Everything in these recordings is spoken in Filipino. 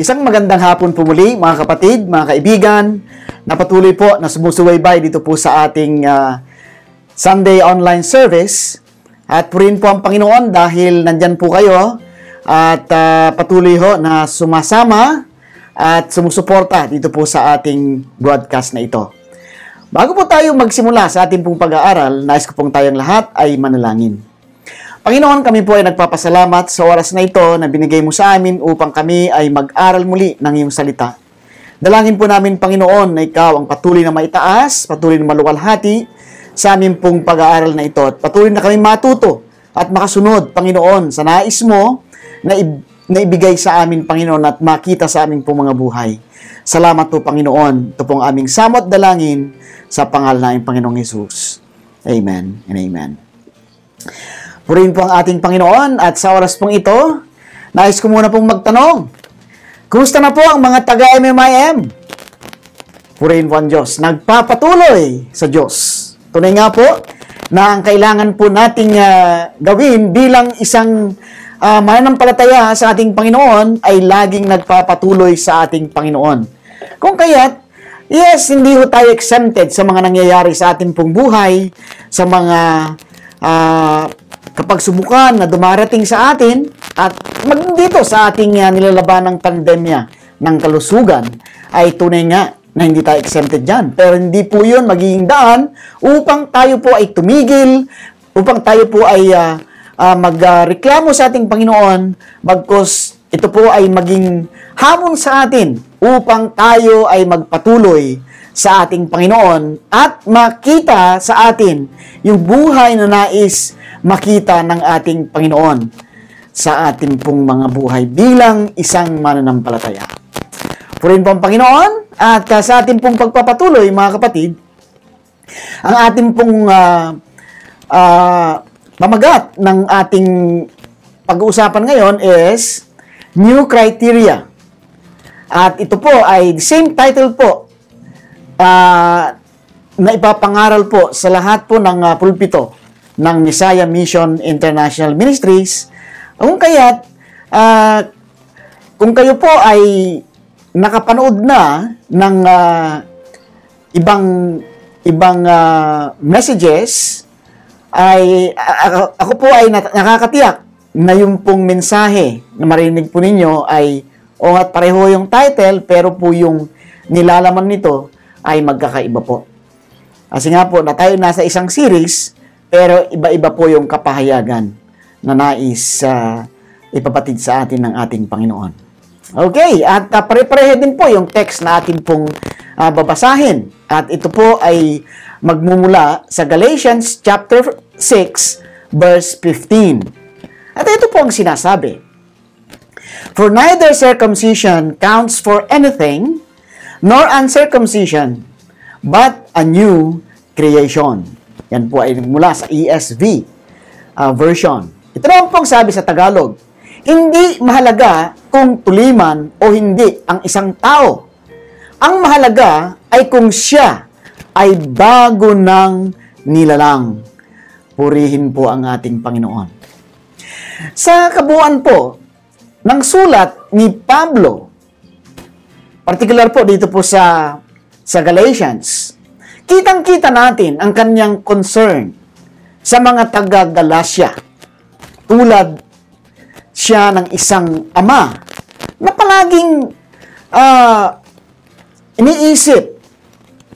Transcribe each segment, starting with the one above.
Isang magandang hapon po muli, mga kapatid, mga kaibigan, na patuloy po na sumusubaybay dito po sa ating Sunday online service. At purihin po ang Panginoon dahil nandyan po kayo at patuloy ho na sumasama at sumusuporta dito po sa ating broadcast na ito. Bago po tayo magsimula sa ating pong pag-aaral, nais ko pong tayong lahat ay manalangin. Panginoon, kami po ay nagpapasalamat sa oras na ito na binigay mo sa amin upang kami ay mag-aral muli ng iyong salita. Dalangin po namin, Panginoon, na ikaw ang patuloy na maitaas, patuloy na maluwalhati sa aming pong pag-aaral na ito. At patuloy na kami matuto at makasunod, Panginoon, sa nais mo na ibigay sa amin, Panginoon, at makita sa aming pong mga buhay. Salamat po, Panginoon. Ito pong aming samot dalangin sa pangalan ng Panginoong Hesus. Amen and amen. Purihin po ang ating Panginoon at sa oras pong ito, nais ko muna pong magtanong. Kumusta na po ang mga taga-MMIM? Purihin po ang Diyos. Nagpapatuloy sa Diyos. Tunay nga po na ang kailangan po nating gawin bilang isang mananampalataya sa ating Panginoon ay laging nagpapatuloy sa ating Panginoon. Kung kaya't, yes, hindi ho tayo exempted sa mga nangyayari sa ating pong buhay, sa mga kapag subukan na dumarating sa atin at dito sa ating nilalaban ng pandemya ng kalusugan ay tunay nga na hindi tayo exempted dyan. Pero hindi po yun magiging daan upang tayo po ay tumigil, upang tayo po ay magreklamo sa ating Panginoon, bagkus ito po ay maging hamon sa atin upang tayo ay magpatuloy sa ating Panginoon at makita sa atin yung buhay na nais makita ng ating Panginoon sa ating pong mga buhay bilang isang mananampalataya. Purihin po ang Panginoon at sa ating pong pagpapatuloy, mga kapatid, ang ating pong pamagat ng ating pag-uusapan ngayon is New Criteria. At ito po ay the same title po na ipapangaral po sa lahat po ng pulpito ng Messiah Mission International Ministries. Kung kaya't, kung kayo po ay nakapanood na ng ibang messages, ay ako po ay nakakatiyak na yung pong mensahe na marinig po ninyo ay at pareho yung title, pero po yung nilalaman nito ay magkakaiba po. Kasi nga po, na tayo nasa isang series, pero iba-iba po yung kapahayagan na nais ipapatid sa atin ng ating Panginoon. Okay, at pare-pareho din po yung text na atin pong babasahin. At ito po ay magmumula sa Galatians chapter 6, verse 15. At ito po ang sinasabi. For neither circumcision counts for anything, nor uncircumcision, but a new creation. Yan po ay mula sa ESV version. Ito naman pong sabi sa Tagalog, hindi mahalaga kung tuliman o hindi ang isang tao. Ang mahalaga ay kung siya ay bago ng nilalang. Purihin po ang ating Panginoon. Sa kabuuan po ng sulat ni Pablo, particular po dito po sa Galatians, kitang-kita natin ang kanyang concern sa mga taga-Galacia. Tulad siya ng isang ama na palaging iniisip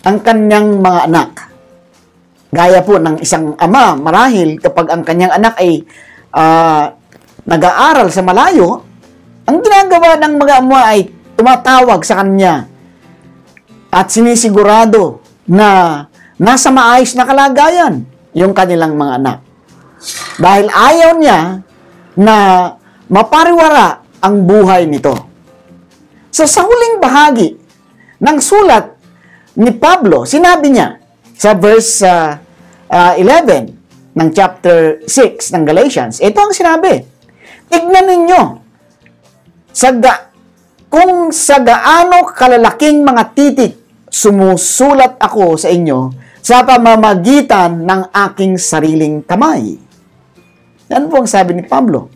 ang kanyang mga anak. Gaya po ng isang ama, marahil kapag ang kanyang anak ay nag-aaral sa malayo, ang ginagawa ng mga ama ay tumatawag sa kanya at sinisigurado na nasa maayos na kalagayan yung kanilang mga anak. Dahil ayaw niya na mapariwara ang buhay nito. So, sa huling bahagi ng sulat ni Pablo, sinabi niya sa verse 11 ng chapter 6 ng Galatians, ito ang sinabi, tignan ninyo kung sa gaano kalalaking mga titik sumusulat ako sa inyo sa pamamagitan ng aking sariling kamay. Yan po ang sabi ni Pablo.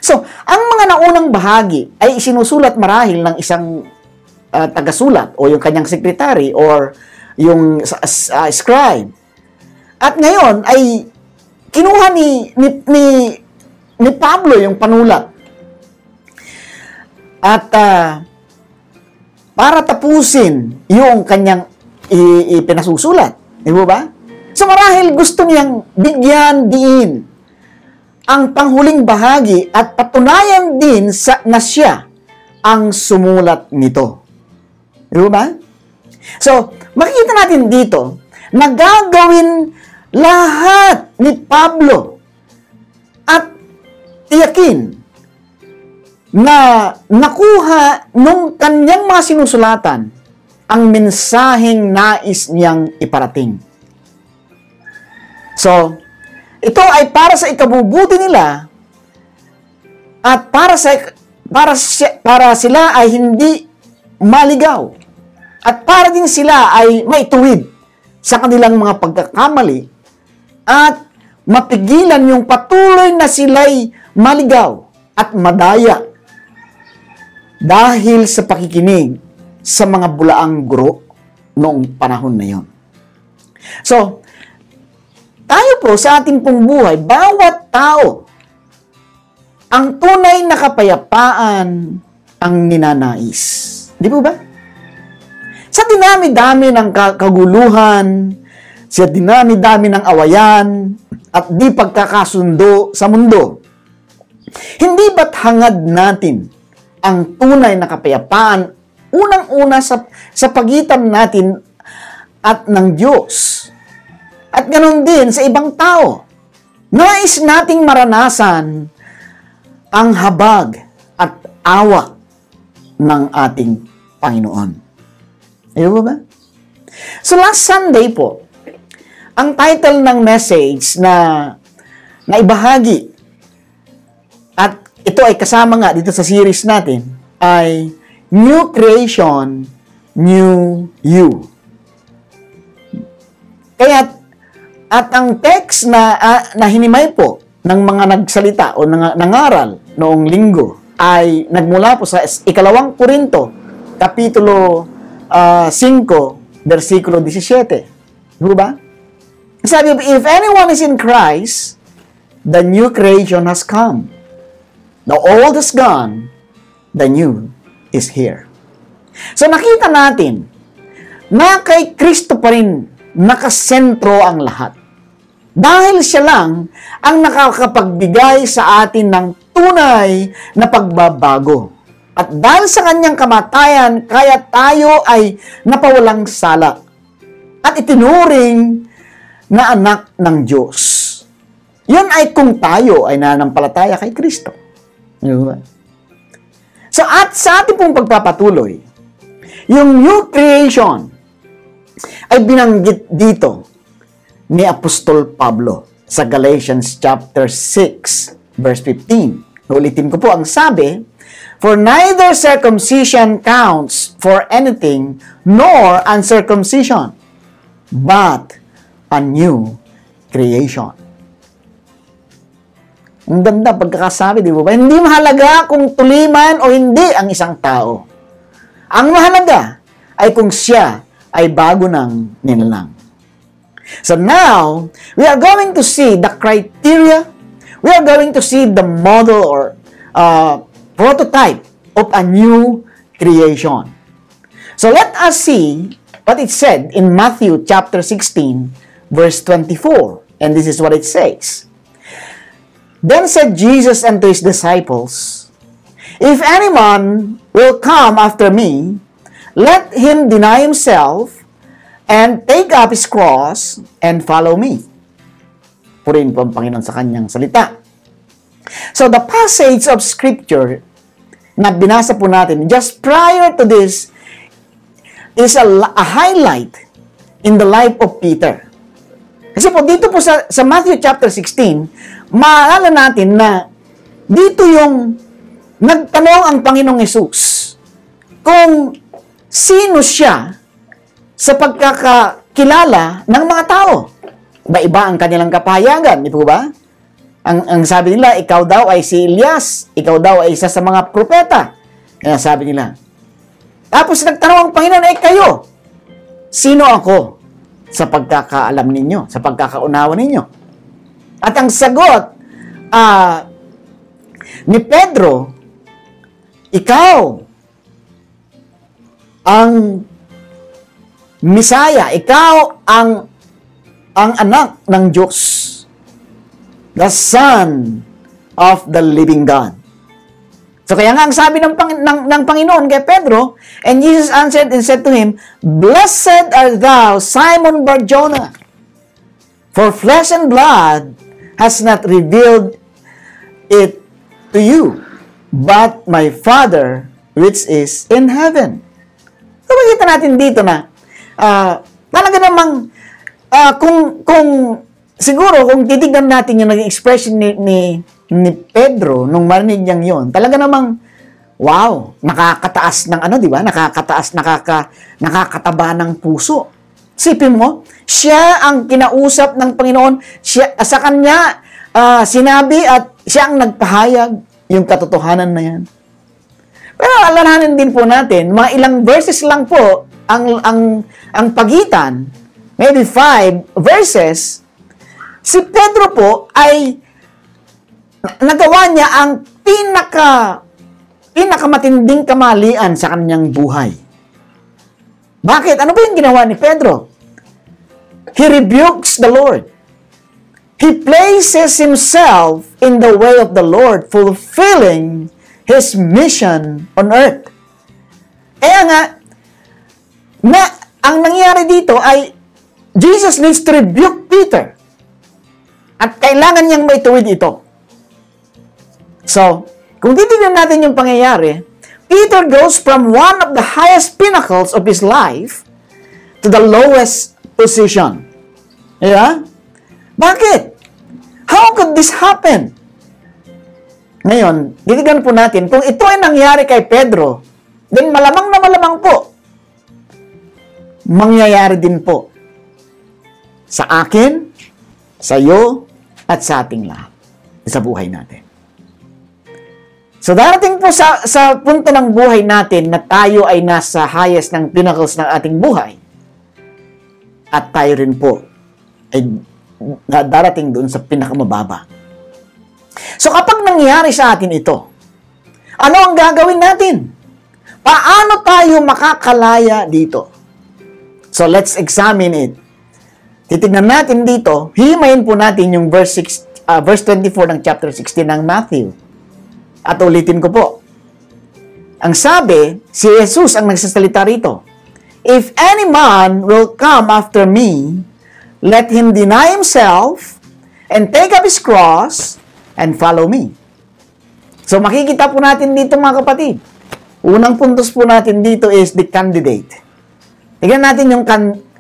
So, ang mga naunang bahagi ay isinusulat marahil ng isang tagasulat o yung kanyang sekretary or yung scribe. At ngayon ay kinuha ni Pablo yung panulat. At para tapusin yung kanyang ipinasusulat. Di ba? So marahil gusto niyang bigyan din ang panghuling bahagi at patunayan din na siya ang sumulat nito. Di ba? So, makikita natin dito na gagawin lahat ni Pablo at tiyakin na nakuha nung kanyang mga sinusulatan ang mensaheng nais niyang iparating. So, ito ay para sa ikabubuti nila at para sila ay hindi maligaw at para din sila ay maituwid sa kanilang mga pagkakamali at mapigilan yung patuloy na sila'y maligaw at madaya dahil sa pakikinig sa mga bulaang guro noong panahon na yon. So, tayo po sa ating pong buhay, bawat tao, ang tunay na kapayapaan ang ninanais. Di po ba? Sa dinami-dami ng kaguluhan, sa dinami-dami ng awayan, at di pagkakasundo sa mundo, hindi ba't hangad natin ang tunay na kapayapaan unang-una sa pagitan natin at ng Diyos? At ganoon din sa ibang tao. Nais nating maranasan ang habag at awa ng ating Panginoon. Ayun ba? So last Sunday po, ang title ng message na ibahagi at ito ay kasama nga dito sa series natin ay New Creation, New You. Kaya at ang text na hinimay po ng mga nagsalita o nangaral noong linggo ay nagmula po sa 2 Korinto, Kapitulo 5, versikulo 17. Di ba? Sabi, if anyone is in Christ, the new creation has come. The old is gone, the new is here. So nakita natin na kay Kristo pa rin nakasentro ang lahat. Dahil siya lang ang nakakapagbigay sa atin ng tunay na pagbabago. At dahil sa kanyang kamatayan, kaya tayo ay napawalang sala at itinuring na anak ng Diyos. Yan ay kung tayo ay nananampalataya kay Kristo. So at sa ating pong pagpapatuloy, yung new creation ay binanggit dito ni Apostol Pablo sa Galatians chapter 6, verse 15. Ulitin ko po ang sabi, for neither circumcision counts for anything, nor uncircumcision, but a new creation. Ang ganda pagkakasabi, di ba? Hindi mahalaga kung tuliman o hindi ang isang tao. Ang mahalaga ay kung siya ay bago ng nilalang. So now, we are going to see the criteria, we are going to see the model or prototype of a new creation. So let us see what it said in Matthew chapter 16, verse 24. And this is what it says. Then said Jesus unto his disciples, if any man will come after me, let him deny himself, and take up his cross, and follow me. Purihin po ang Panginoon sa kanyang salita. So the passage of Scripture na binasa po natin, just prior to this, is a highlight in the life of Peter. Kasi po dito po sa Matthew chapter 16, maalala natin na dito yung nagtanong ang Panginoong Hesus kung sino siya sa pagkakakilala ng mga tao. Iba-iba ang kanilang kapahayagan, di po ba? Ang sabi nila, ikaw daw ay si Elias, ikaw daw ay isa sa mga propeta. Kaya sabi nila. Tapos nagtanong ang Panginoon, kayo, sino ako sa pagkakaalam ninyo, sa pagkakaunawa ninyo? At ang sagot ni Pedro, ikaw ang Misaya, ikaw ang anak ng Diyos, the Son of the living God. So kaya nga ang sabi ng Panginoon kay Pedro, and Jesus answered and said to him, Blessed art thou, Simon Bar-Jonah, for flesh and blood has not revealed it to you, but my Father which is in heaven. So makita natin dito na talaga namang kung siguro kung titignan natin yung naging expression ni Pedro nung marinig niyang yon, talaga namang wow, nakakataas ng di ba? Nakakataba ng puso. Sipin mo, siya ang kinausap ng Panginoon, sa kanya sinabi at siya ang nagpahayag yung katotohanan na yan. Pero alalahanin din po natin, mga ilang verses lang po ang pagitan, maybe 5 verses, si Pedro po ay nagawa niya ang pinakamatinding kamalian sa kanyang buhay. Bakit? Ano ba yung ginawa ni Pedro? He rebukes the Lord. He places himself in the way of the Lord, fulfilling his mission on earth. Kaya nga, ang nangyari dito ay Jesus needs to rebuke Peter. At kailangan niyang maituwid ito. So, kung titignan natin yung pangyayari, Peter goes from one of the highest pinnacles of his life to the lowest position. Yeah? Bakit? How could this happen? Ngayon, titignan po natin, kung ito ay nangyari kay Pedro, then malamang na malamang po, mangyayari din po sa akin, sa iyo, at sa ating lahat, sa buhay natin. So, darating po sa punto ng buhay natin na tayo ay nasa highest ng pinnacles ng ating buhay. At tayo rin po ay darating doon sa pinakamababa. So, kapag nangyari sa atin ito, ano ang gagawin natin? Paano tayo makakalaya dito? So, let's examine it. Titignan natin dito, himayin po natin yung verse 24 ng chapter 16 ng Matthew. At ulitin ko po. Ang sabi, si Jesus ang nagsasalita rito. If any man will come after me, let him deny himself and take up his cross and follow me. So makikita po natin dito mga kapatid. Unang puntos po natin dito is the candidate. Tignan natin yung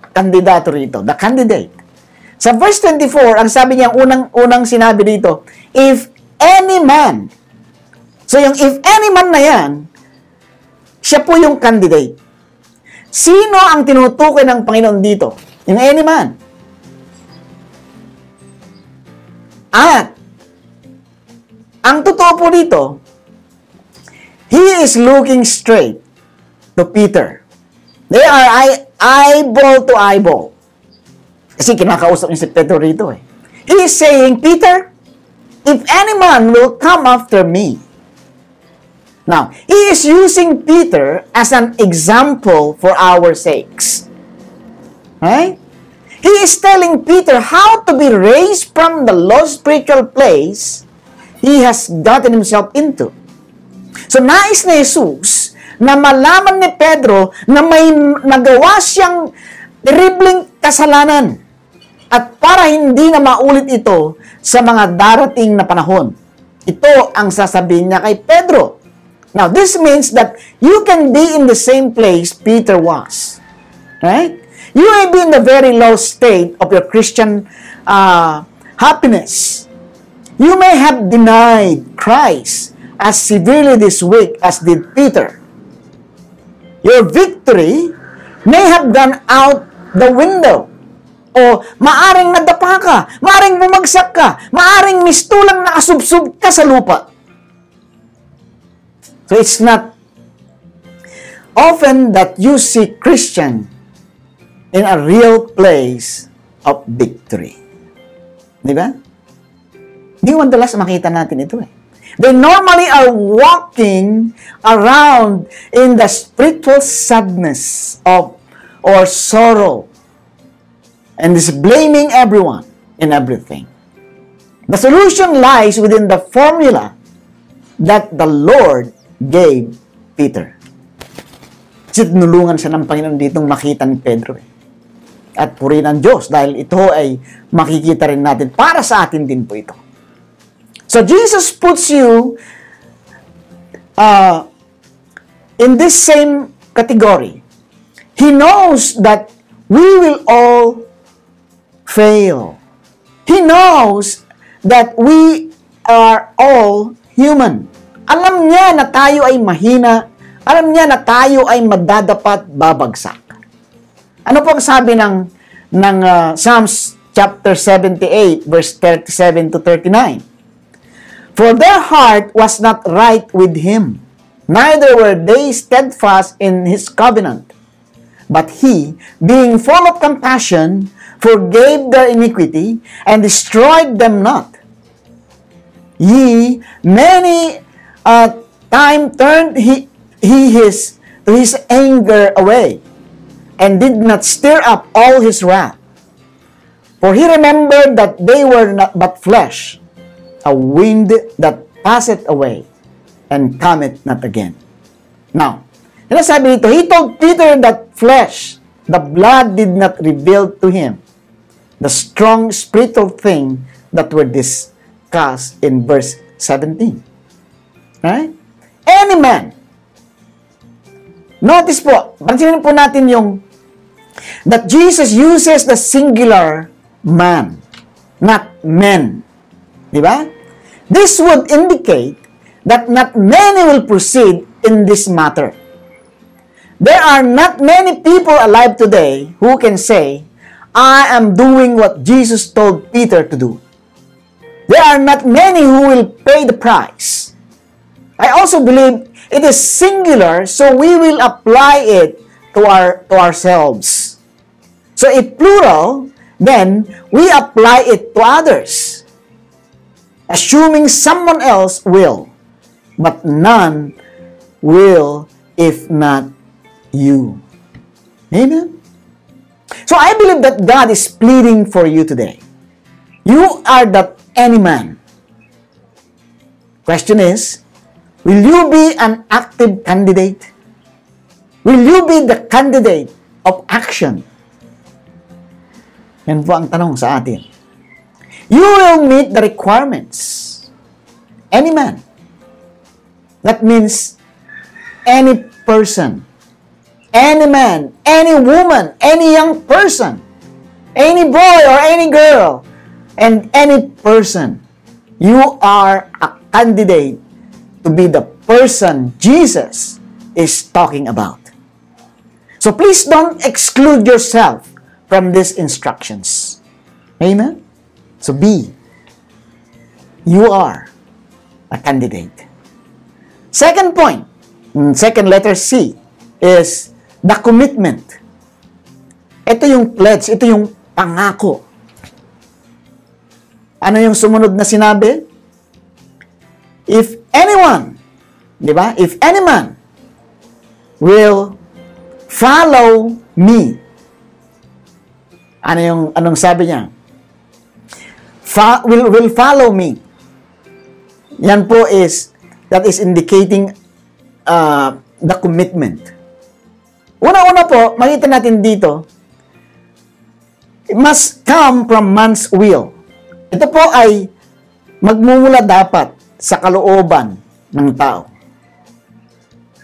kandidato rito, the candidate. Sa verse 24, ang sabi niya, unang sinabi dito, if any man. So yung if any man na yan, siya po yung candidate. Sino ang tinutukoy ng Panginoon dito? Yung any man. At, ang totoo po dito, he is looking straight to Peter. They are eyeball to eyeball. Kasi kinakausap niya si Pedro rito eh. He is saying, Peter, if any man will come after me. Now, he is using Peter as an example for our sakes. Right? He is telling Peter how to be raised from the low spiritual place he has gotten himself into. So, nais ni Jesus na malaman ni Pedro na may nagawa siyang terribling kasalanan at para hindi na maulit ito sa mga darating na panahon. Ito ang sasabihin niya kay Pedro. Now, this means that you can be in the same place Peter was. Right? You may be in the very low state of your Christian happiness. You may have denied Christ as severely this week as did Peter. Your victory may have gone out the window. O maaring nadapa ka, maaring bumagsak ka, maaring mistulang nakasubsob ka sa lupa. So it's not often that you see Christian in a real place of victory. Di ba? Hindi madalas makita natin ito eh. They normally are walking around in the spiritual sadness of or sorrow and is blaming everyone and everything. The solution lies within the formula that the Lord gave Peter. Sinulungan siya ng Panginoon ditong makita ni Pedro. At purihin ang Diyos dahil ito ay makikita rin natin. Para sa atin din po ito. So Jesus puts you in this same category. He knows that we will all fail. He knows that we are all human. Alam niya na tayo ay mahina. Alam niya na tayo ay madadapat babagsak. Ano po ang sabi ng Psalms chapter 78 verse 37 to 39? For their heart was not right with him, neither were they steadfast in his covenant. But he, being full of compassion, forgave their iniquity, and destroyed them not. Ye, many time turned his anger away, and did not stir up all his wrath. For he remembered that they were not but flesh, a wind that passeth away, and cometh not again. Now, sinasabi nito, he told Peter that flesh, the blood did not reveal to him the strong spiritual thing that were discussed in verse 17. Right? Any man. Notice po, pansinin po natin yung that Jesus uses the singular man, not men. Di ba? This would indicate that not many will proceed in this matter. There are not many people alive today who can say, I am doing what Jesus told Peter to do. There are not many who will pay the price. I also believe it is singular, so we will apply it to ourselves. So if plural, then we apply it to others, assuming someone else will, but none will if not you. Amen? So I believe that God is pleading for you today. You are that any man. Question is, will you be an active candidate? Will you be the candidate of action? Yan po ang tanong sa atin. You will meet the requirements. Any man. That means any person. Any man, any woman, any young person, any boy or any girl, and any person, you are a candidate to be the person Jesus is talking about. So please don't exclude yourself from these instructions. Amen? So you are a candidate. Second point, second letter C, is the commitment. Ito yung pledge, ito yung pangako. Ano yung sumunod na sinabi? If anyone, di ba? If any man will follow me. Anong sabi niya? Will follow me. Yan po that is indicating the commitment. Una-una po, makita natin dito, it must come from man's will. Ito po ay magmumula dapat sa kalooban ng tao.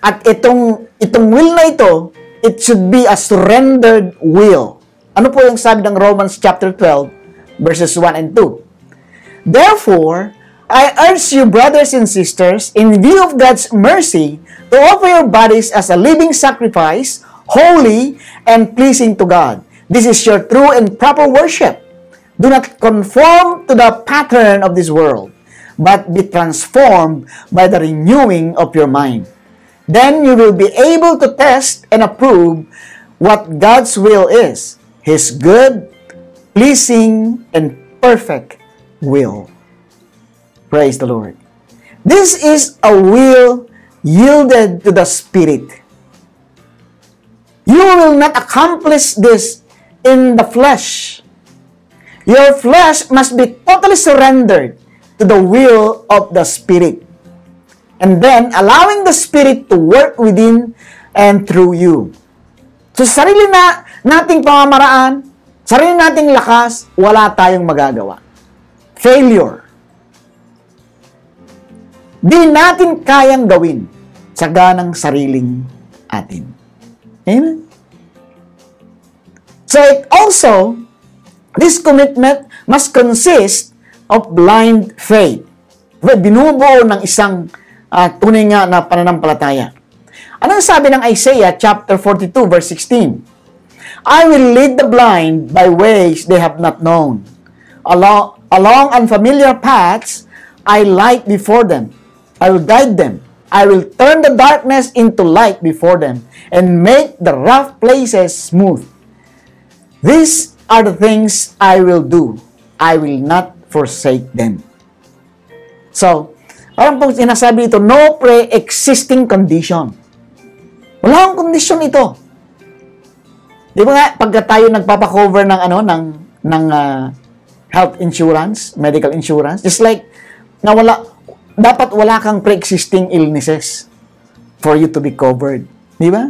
At itong will na ito, it should be a surrendered will. Ano po yung sabi ng Romans chapter 12, verses 1 and 2? Therefore, I urge you, brothers and sisters, in view of God's mercy, to offer your bodies as a living sacrifice, holy and pleasing to God. This is your true and proper worship. Do not conform to the pattern of this world, but be transformed by the renewing of your mind. Then you will be able to test and approve what God's will is, His good, pleasing, and perfect will. Praise the Lord. This is a will yielded to the Spirit. You will not accomplish this in the flesh. Your flesh must be totally surrendered to the will of the Spirit. And then, allowing the Spirit to work within and through you. So, sarili nating pamamaraan, sarili nating lakas, wala tayong magagawa. Failure. Di natin kayang gawin sa ganang sariling atin. Amen? So, it also, this commitment must consist of blind faith. Binubuo ng isang tunay nga na pananampalataya. Anong sabi ng Isaiah chapter 42 verse 16? I will lead the blind by ways they have not known. Along unfamiliar paths, I light before them. I will guide them. I will turn the darkness into light before them and make the rough places smooth. These are the things I will do. I will not forsake them. So, parang pong sinasabi ito, no pre-existing condition. Wala akong kondisyon ito. Di ba nga, pagka tayo nagpapakover ng health insurance, medical insurance, just like, dapat wala kang pre-existing illnesses for you to be covered. Di ba?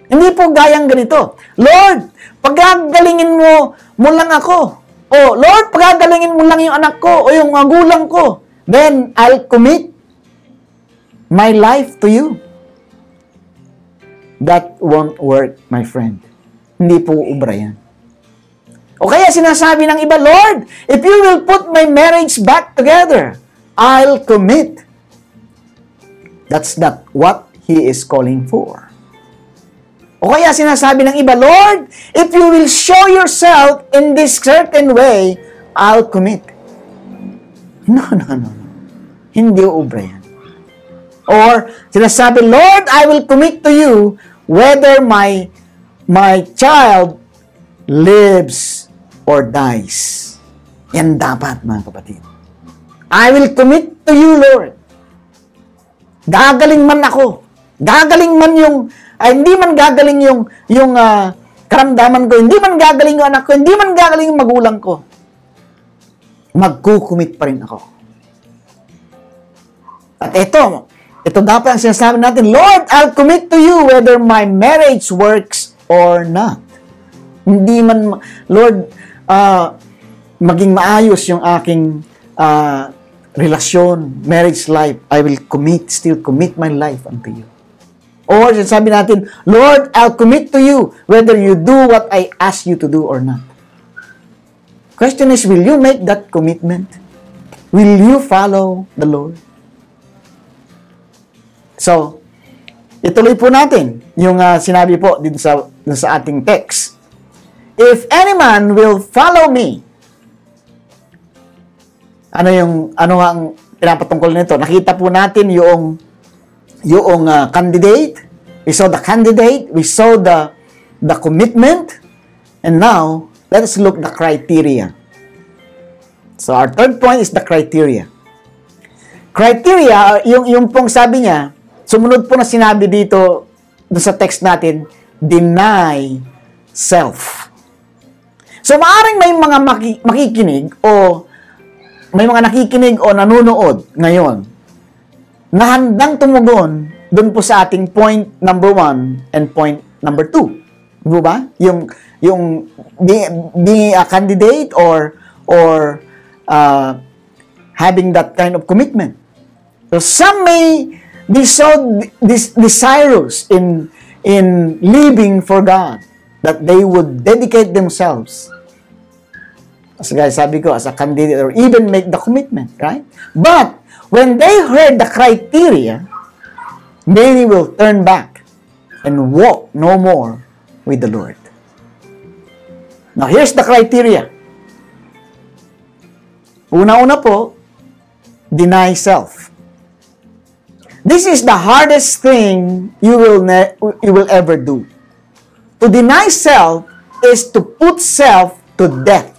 Hindi po gayang ganito. Lord, pagagalingin mo lang ako. O, Lord, pagagalingin mo lang yung anak ko o yung magulang ko. Then, I'll commit my life to you. That won't work, my friend. Hindi po ubra yan. O kaya sinasabi ng iba, Lord, if you will put my marriage back together, I'll commit. That's not what He is calling for. O kaya sinasabi ng iba, Lord, if you will show yourself in this certain way, I'll commit. No. Hindi ubra yan. Or, sinasabi, Lord, I will commit to you whether my child lives or dies. Yan dapat, mga kapatid. I will commit to you, Lord. Gagaling man ako. Gagaling man hindi man gagaling yung karamdaman ko, hindi man gagaling yung anak ko, hindi man gagaling yung magulang ko. Magkukumit pa rin ako. At ito dapat ang sinasabi natin, Lord, I'll commit to you whether my marriage works or not. Hindi man, Lord, maging maayos yung aking relasyon, marriage life, I will still commit my life unto you. Or, sabi natin, Lord, I'll commit to you whether you do what I ask you to do or not. Question is, will you make that commitment? Will you follow the Lord? So, ituloy po natin yung sinabi po dito sa ating text. If any man will follow me, ano ang pinapatungkol nito? Nakita po natin yung candidate. We saw the candidate. We saw the commitment. And now, let's look the criteria. So, our third point is the criteria. Criteria, yung pong sabi niya, sumunod po na sinabi dito sa text natin, deny self. So, maaaring may mga makikinig o may mga nakikinig o nanonood ngayon na handang tumugon doon po sa ating point number 1 and point number 2. Di ba? Yung being a candidate or having that kind of commitment. So some may be so desirous in living for God that they would dedicate themselves, as guys sabi ko, as a candidate or even make the commitment, right? But when they heard the criteria, many will turn back and walk no more with the Lord. Now, here's the criteria. Una-una po, deny self. This is the hardest thing you will ever do. To deny self is to put self to death.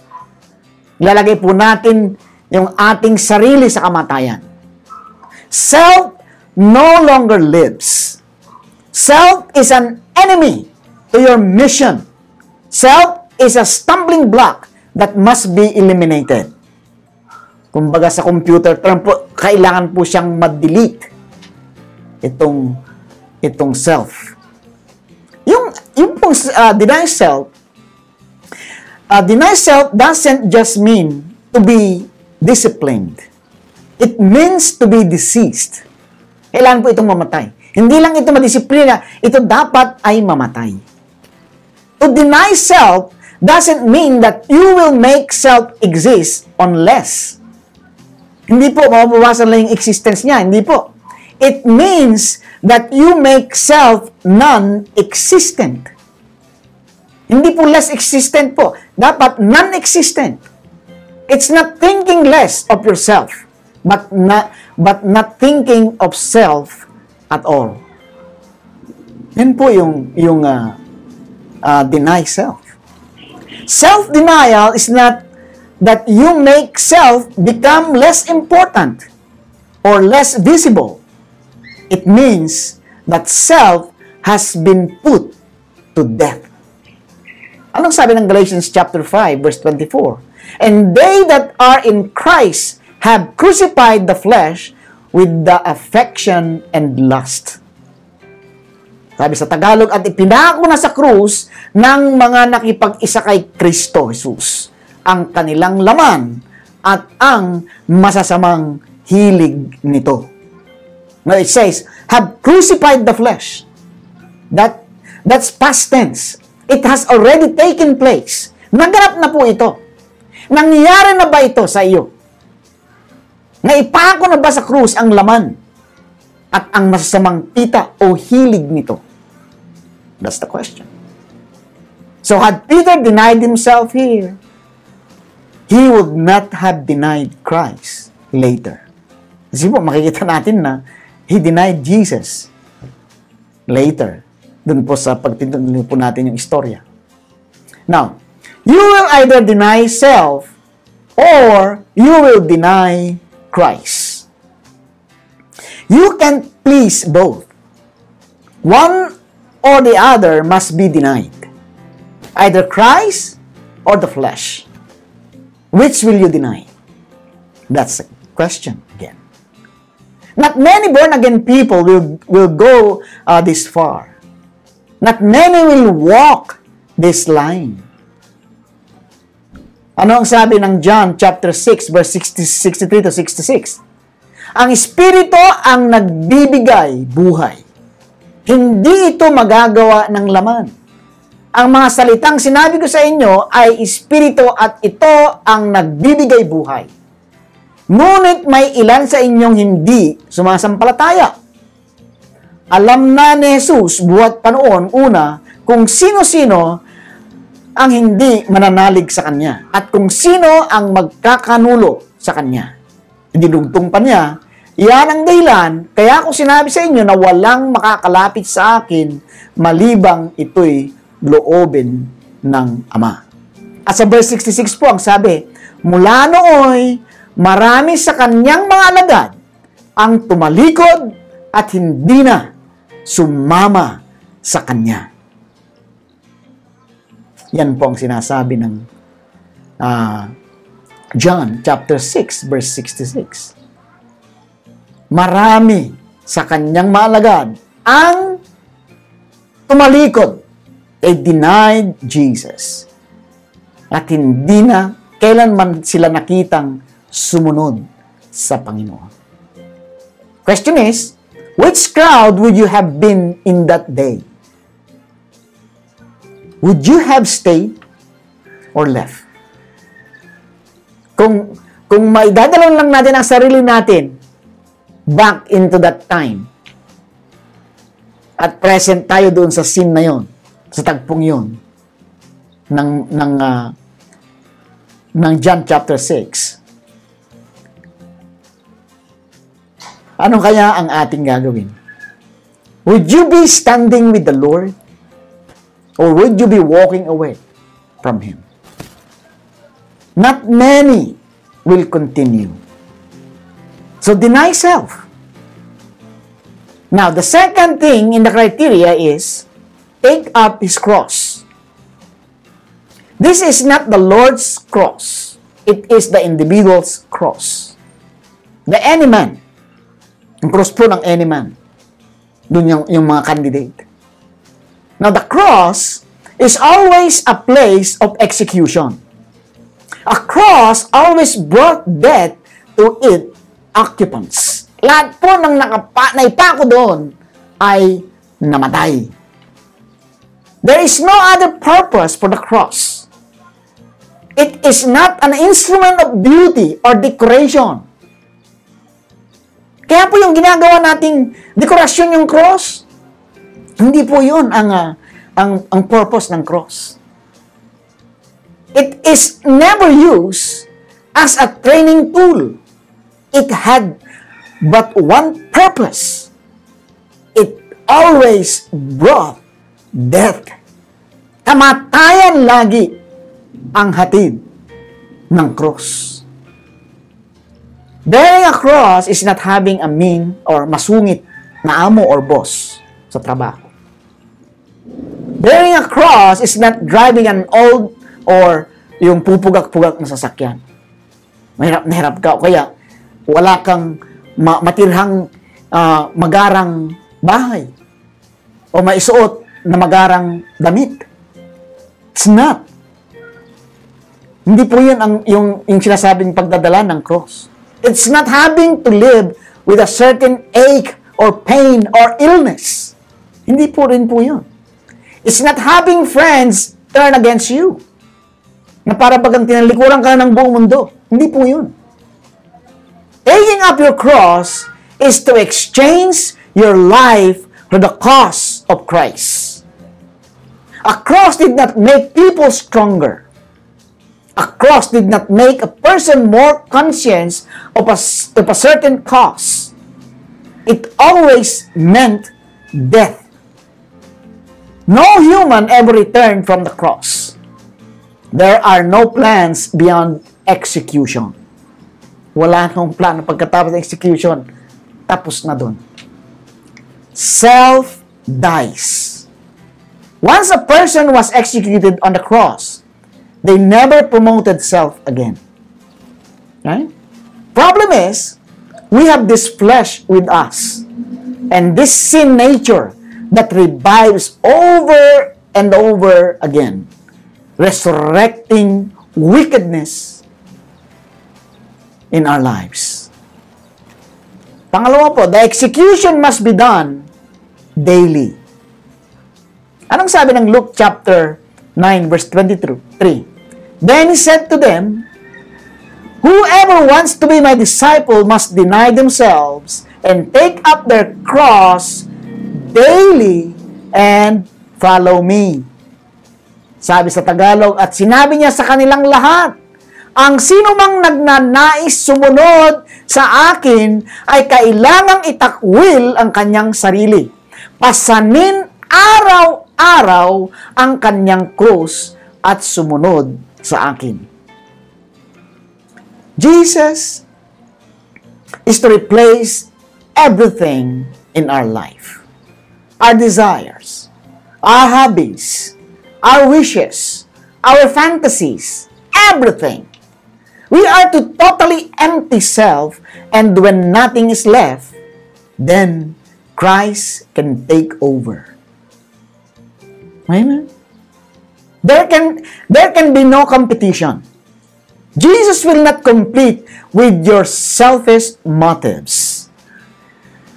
Lalagay po natin yung ating sarili sa kamatayan. Self no longer lives. Self is an enemy to your mission. Self is a stumbling block that must be eliminated. Kumbaga sa computer term po, kailangan po siyang ma-delete itong self. Yung pong deny self doesn't just mean to be disciplined. It means to be deceased. Kailangan po itong mamatay. Hindi lang ito madisiplina, ito dapat ay mamatay. To deny self doesn't mean that you will make self exist unless. Hindi po, mababawasan lang yung existence niya. Hindi po. It means that you make self non-existent. Hindi po less existent po. Dapat non-existent. It's not thinking less of yourself, but not thinking of self at all. Yan po yung deny self. Self-denial is not that you make self become less important or less visible. It means that self has been put to death. Anong sabi ng Galatians chapter 5 verse 24? And they that are in Christ have crucified the flesh with the affection and lust. Sabi sa Tagalog, at ipinako na sa krus ng mga nakipag-isa kay Kristo Jesus ang kanilang laman at ang masasamang hilig nito. Now it says, have crucified the flesh. That's past tense. It has already taken place. Naganap na po ito. Nangyari na ba ito sa iyo? Naipako na ba sa krus ang laman at ang masasamang tita o hilig nito? That's the question. So had Peter denied himself here, he would not have denied Christ later. Kasi po, makikita natin na he denied Jesus later. Doon po sa pagtintuloy po natin yung istorya. Now, you will either deny self or you will deny Christ. You can't please both. One or the other must be denied. Either Christ or the flesh. Which will you deny? That's the question again. Not many born-again people will go this far. Not many will walk this line. Ano ang sabi ng John chapter 6 verse 63 to 66? Ang Espiritu ang nagbibigay buhay. Hindi ito magagawa ng laman. Ang mga salitang sinabi ko sa inyo ay Espiritu at ito ang nagbibigay buhay. Ngunit may ilan sa inyong hindi sumasampalataya. Alam na ni Jesus buhat pa noon una kung sino-sino ang hindi mananalig sa Kanya at kung sino ang magkakanulo sa Kanya. Dinugtong pa niya, yan ang dahilan, kaya ako sinabi sa inyo na walang makakalapit sa akin malibang ito'y loobin ng Ama. At sa verse 66 po ang sabi, mula nooy, marami sa Kanyang mga alagad ang tumalikod at hindi na sumama sa Kanya. Yan po ang sinasabi ng John chapter 6 verse 66. Marami sa Kanyang mga alagad ang tumalikod. They denied Jesus. At hindi na kailanman sila nakitang sumunod sa Panginoon. Question is, which crowd would you have been in that day? Would you have stayed or left? Kung maidadalawin lang natin ang sarili natin back into that time at present tayo doon sa scene na yon, sa tagpong yon, ng John chapter 6. Ano kaya ang ating gagawin? Would you be standing with the Lord? Or would you be walking away from Him? Not many will continue. So deny self. Now, the second thing in the criteria is take up His cross. This is not the Lord's cross. It is the individual's cross. The any man. Ang cross po ng any man. Doon yung mga candidate. Now, the cross is always a place of execution. A cross always brought death to its occupants. Lahat po ng naipako doon ay namatay. There is no other purpose for the cross. It is not an instrument of beauty or decoration. Kaya po yung ginagawa nating dekorasyon yung cross, hindi po yun ang purpose ng cross. It is never used as a training tool. It had but one purpose. It always brought death. Kamatayan lagi ang hatid ng cross. Bearing a cross is not having a mean or masungit na amo or boss sa trabaho. Bearing a cross is not driving an old or yung pupugak-pugak na sasakyan. Mahirap na hirap ka. Kaya wala kang matirhang magarang bahay o maisuot na magarang damit. It's not. Hindi po yun yung sinasabing pagdadala ng cross. It's not having to live with a certain ache or pain or illness. Hindi po rin po yun. It's not having friends turn against you. Na para bagang tinalikuran ka ng buong mundo. Hindi po yun. Taking up your cross is to exchange your life for the cause of Christ. A cross did not make people stronger. A cross did not make a person more conscious of a certain cause. It always meant death. No human ever returned from the cross. There are no plans beyond execution. Wala nang plano pagkatapos ng execution. Tapos na dun. Self dies. Once a person was executed on the cross, they never promoted self again. Right? Problem is, we have this flesh with us. And this sin nature that revives over and over again. Resurrecting wickedness in our lives. Pangalawa po, the execution must be done daily. Anong sabi ng Luke chapter 9 verse 23? Then he said to them, whoever wants to be my disciple must deny themselves and take up their cross daily and follow me. Sabi sa Tagalog, at sinabi niya sa kanilang lahat, ang sino mang nagnanais sumunod sa akin ay kailangang itakwil ang kanyang sarili. Pasanin araw-araw ang kanyang krus at sumunod sa akin. Jesus is to replace everything in our life. Our desires, our hobbies, our wishes, our fantasies, everything. We are to totally empty self, and when nothing is left, then Christ can take over. Amen? There can be no competition. Jesus will not compete with your selfish motives.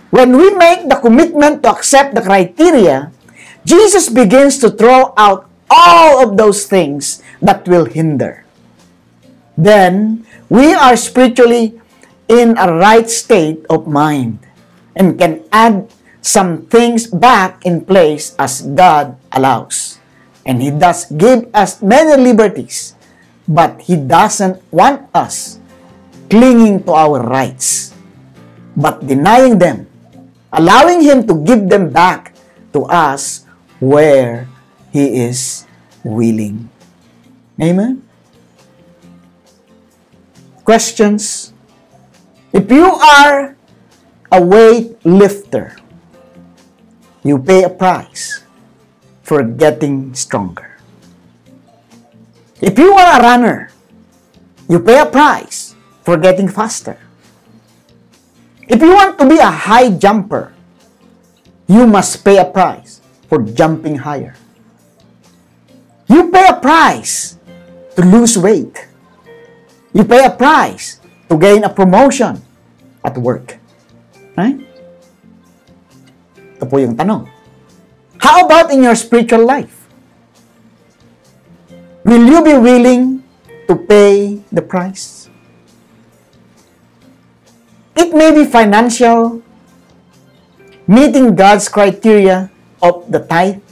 When we make the commitment to accept the criteria, Jesus begins to throw out all of those things that will hinder. Then, we are spiritually in a right state of mind and can add some things back in place as God allows. And He does give us many liberties, but He doesn't want us clinging to our rights, but denying them, allowing Him to give them back to us where He is willing. Amen? Questions? If you are a weight lifter, you pay a price for getting stronger. If you are a runner, you pay a price for getting faster. If you want to be a high jumper, you must pay a price for jumping higher. You pay a price to lose weight. You pay a price to gain a promotion at work. Right? Ito po yung tanong. How about in your spiritual life? Will you be willing to pay the price? It may be financial, meeting God's criteria of the tithe,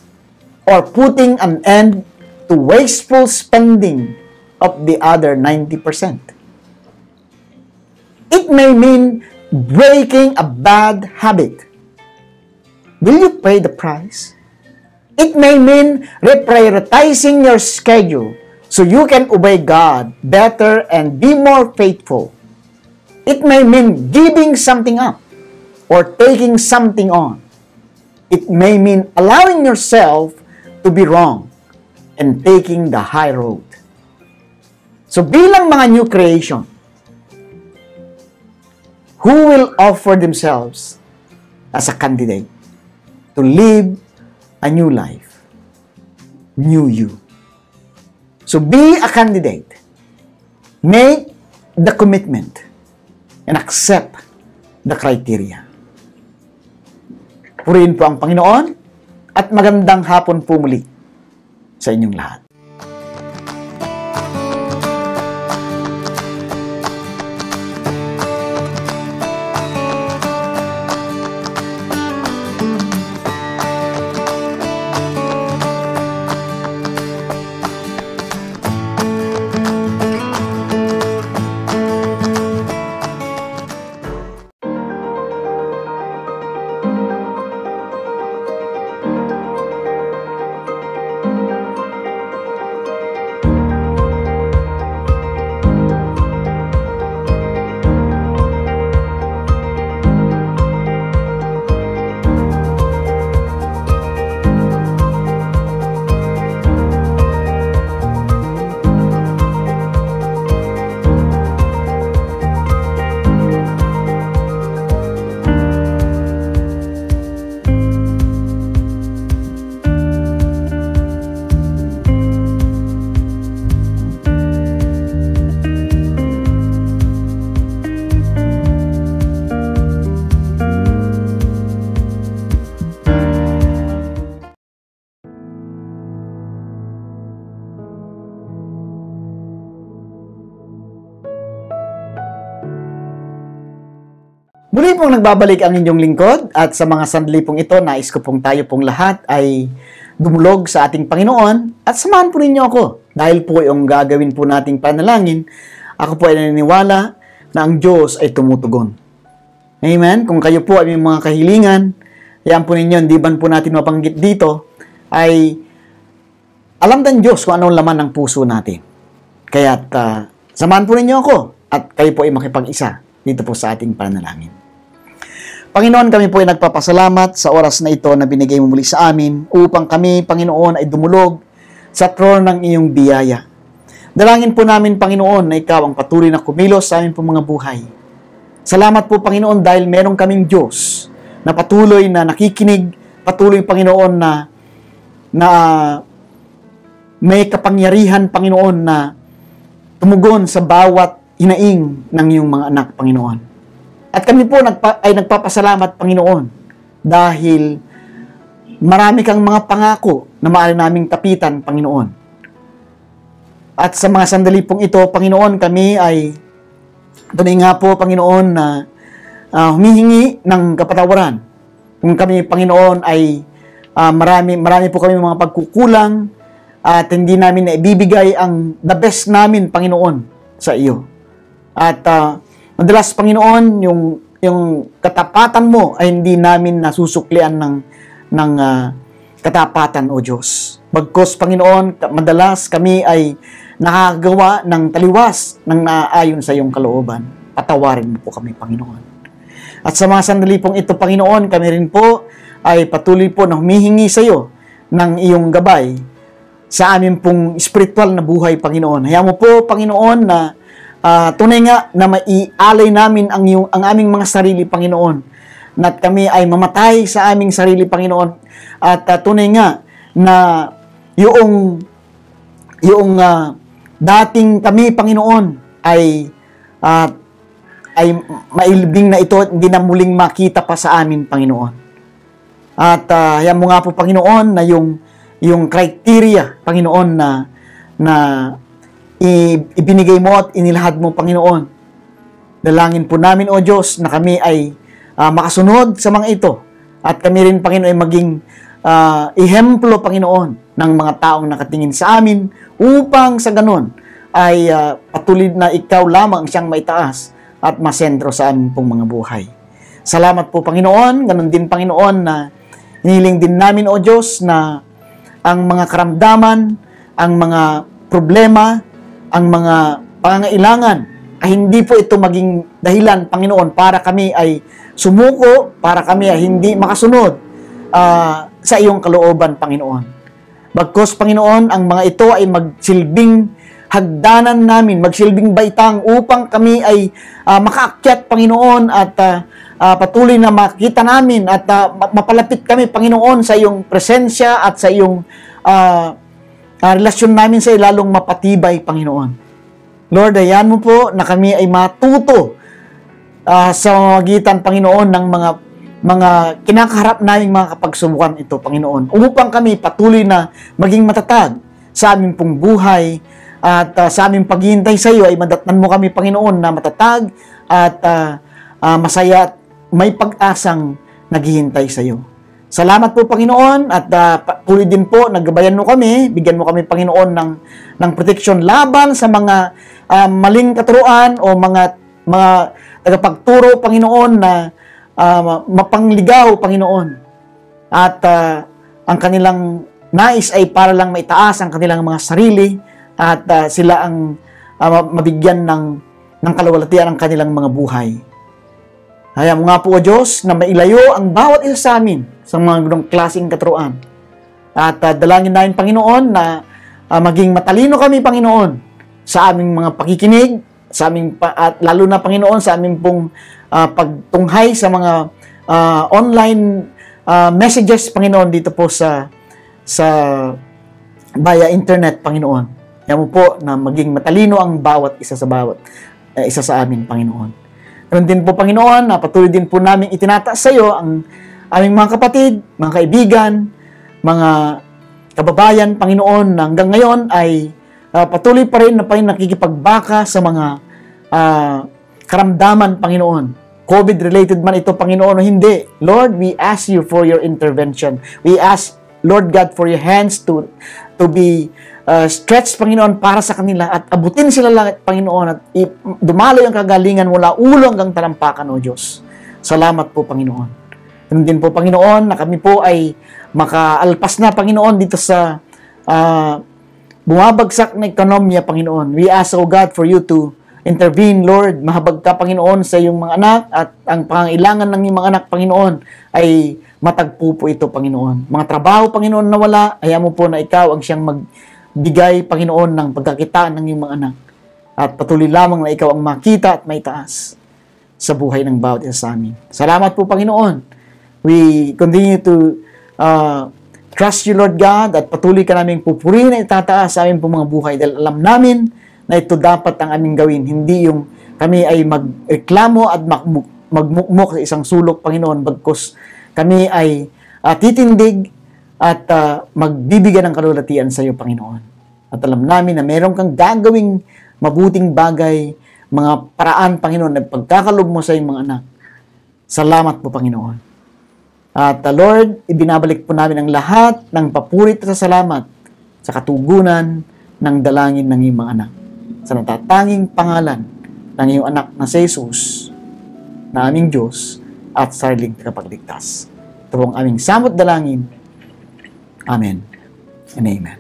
or putting an end to wasteful spending of the other 90%. It may mean breaking a bad habit. Will you pay the price? It may mean reprioritizing your schedule so you can obey God better and be more faithful. It may mean giving something up or taking something on. It may mean allowing yourself to be wrong and taking the high road. So bilang mga new creation, who will offer themselves as a candidate to live a new life, new you? So be a candidate. Make the commitment and accept the criteria. Purihin po ang Panginoon at magandang hapon po muli sa inyong lahat. Muli pong nagbabalik ang inyong lingkod at sa mga sandali pong ito, nais ko pong tayo pong lahat ay dumulog sa ating Panginoon at samahan po ninyo ako dahil po yung gagawin po nating panalangin. Ako po ay naniniwala na ang Diyos ay tumutugon. Amen? Kung kayo po ay may mga kahilingan, yan po ninyo, hindi ban po natin mapanggit dito, ay alam ng Diyos kung anong laman ng puso natin. Kaya't samahan po ninyo ako at kayo po ay makipag-isa dito po sa ating panalangin. Panginoon, kami po ay nagpapasalamat sa oras na ito na binigay mo muli sa amin upang kami, Panginoon, ay dumulog sa trono ng iyong biyaya. Dalangin po namin, Panginoon, na ikaw ang patuloy na kumilos sa amin po mga buhay. Salamat po, Panginoon, dahil meron kaming Diyos na patuloy na nakikinig, patuloy, Panginoon, na may kapangyarihan, Panginoon, na tumugon sa bawat hinaing ng iyong mga anak, Panginoon. At kami po ay nagpapasalamat, Panginoon, dahil marami kang mga pangako na maaari naming tapitan, Panginoon. At sa mga sandali pong ito, Panginoon, kami ay tunay nga po, Panginoon, na humihingi ng kapatawaran. Kung kami, Panginoon, ay marami po kami mga pagkukulang, at hindi namin naibibigay ang the best namin, Panginoon, sa iyo. At madalas, Panginoon, yung katapatan mo ay hindi namin nasusuklian ng katapatan, O Diyos. Bagkus, Panginoon, madalas kami ay nakagawa ng taliwas ng naayon sa iyong kalooban. Patawarin mo po kami, Panginoon. At sa mga sandali pong ito, Panginoon, kami rin po ay patuloy po na humihingi sa iyo ng iyong gabay sa amin pong spiritual na buhay, Panginoon. Hayaan mo po, Panginoon, na tunay nga na maialay namin ang aming mga sarili, Panginoon. Na kami ay mamatay sa aming sarili, Panginoon. At tunay nga na yung dating kami, Panginoon, ay mailibing na ito at hindi na muling makita pa sa amin, Panginoon. At yan mo nga po, Panginoon, na yung criteria, Panginoon, na ibinigay mo at inilahad mo, Panginoon. Dalangin po namin, O Diyos, na kami ay makasunod sa mga ito. At kami rin, Panginoon, ay maging ehemplo, Panginoon, ng mga taong nakatingin sa amin upang sa ganun ay patuloy na ikaw lamang siyang maitaas at masentro sa amin pong mga buhay. Salamat po, Panginoon. Ganun din, Panginoon, na hiniling din namin, O Diyos, na ang mga karamdaman, ang mga problema, ang mga pangangailangan, ay hindi po ito maging dahilan, Panginoon, para kami ay sumuko, para kami ay hindi makasunod sa iyong kalooban, Panginoon. Bagkus, Panginoon, ang mga ito ay magsilbing hagdanan namin, magsilbing baitang upang kami ay makaakyat, Panginoon, at patuloy na makita namin at mapalapit kami, Panginoon, sa iyong presensya at sa iyong relasyon namin sa iyo lalong mapatibay, Panginoon. Lord, ayan mo po na kami ay matuto sa magitan, Panginoon, ng mga kinakaharap naming mga kapagsubukan ito, Panginoon, upang kami patuloy na maging matatag sa aming pong buhay at sa aming paghihintay sa iyo ay madatnan mo kami, Panginoon, na matatag at masaya at may pag-asang naghihintay sa iyo. Salamat po, Panginoon, at patuloy din po, naggabayan mo kami, bigyan mo kami, Panginoon, ng proteksyon laban sa mga maling katuruan o mga tagapagturo, Panginoon, na mapangligaw, Panginoon. At ang kanilang nais ay para lang maitaas ang kanilang mga sarili at sila ang mabigyan ng kaluwalhatian ang kanilang mga buhay. Hayaan mo nga po, O Diyos, na mailayo ang bawat isa sa amin sa mga ganong klaseng katuruan. At dalangin namin, Panginoon, na maging matalino kami, Panginoon, sa aming mga pakikinig, at lalo na, Panginoon, sa aming pong pagtunghay sa mga online messages, Panginoon, dito po sa via internet, Panginoon. Yan mo po na maging matalino ang bawat isa sa amin, Panginoon. Ganun din po, Panginoon, na patuloy din po namin itinataas sa iyo ang aming mga kapatid, mga kaibigan, mga kababayan, Panginoon, na hanggang ngayon ay patuloy pa rin na nakikipagbaka sa mga karamdaman, Panginoon. COVID-related man ito, Panginoon, o hindi. Lord, we ask you for your intervention. We ask, Lord God, for your hands to be stretched, Panginoon, para sa kanila at abutin sila langit, Panginoon, at dumaloy ang kagalingan mula ulo hanggang talampakan, O Diyos. Salamat po, Panginoon. Ganun din po, Panginoon, na kami po ay makaalpas na, Panginoon, dito sa bumabagsak na ekonomiya, Panginoon. We ask, O God, for you to intervene, Lord. Mahabag ka, Panginoon, sa iyong mga anak at ang pangangailangan ng iyong mga anak, Panginoon, ay matagpo po ito, Panginoon. Mga trabaho, Panginoon, na wala, ayaw mo po na ikaw ang siyang magbigay, Panginoon, ng pagkakitaan ng iyong mga anak. At patuloy lamang na ikaw ang makita at maitaas sa buhay ng bawat isa sa amin. Salamat po, Panginoon. We continue to trust you, Lord God, at patuloy ka namin pupurihin at itataas sa amin po mga buhay dahil alam namin na ito dapat ang aming gawin. Hindi yung kami ay magreklamo at magmukmok sa isang sulok, Panginoon, bagkus kami ay titindig at magbibigyan ng kalulatian sa iyo, Panginoon. At alam namin na meron kang gagawing mabuting bagay, mga paraan, Panginoon, na pagkakalob mo sa iyong mga anak. Salamat po, Panginoon. At Lord, ibinabalik po namin ang lahat ng papuri at salamat sa katugunan ng dalangin ng iyong mga anak. Sa natatanging pangalan ng iyong anak na si Jesus, na aming Diyos at sariling tagapagligtas. Ito pong aming samot dalangin. Amen and amen.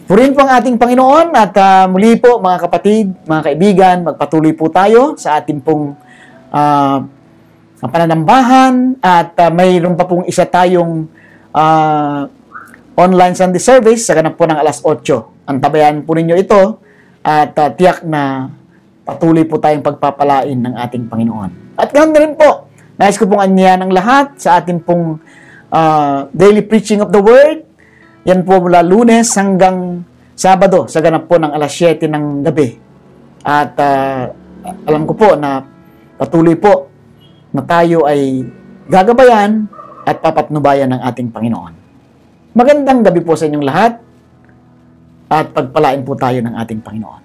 Purihin po ang ating Panginoon at muli po mga kapatid, mga kaibigan, magpatuloy po tayo sa ating pong pananambahan at mayroon pa pong isa tayong online Sunday service sa ganap po ng alas 8. Antabayan po ninyo ito at tiyak na patuloy po tayong pagpapalain ng ating Panginoon. At ganoon na rin po, nais ko pong anyayahan ng lahat sa ating pong daily preaching of the Word. Yan po mula Lunes hanggang Sabado sa ganap po ng alas 7 ng gabi. At alam ko po na patuloy po na tayo ay gagabayan at papatnubayan ng ating Panginoon. Magandang gabi po sa inyong lahat at pagpalain po tayo ng ating Panginoon.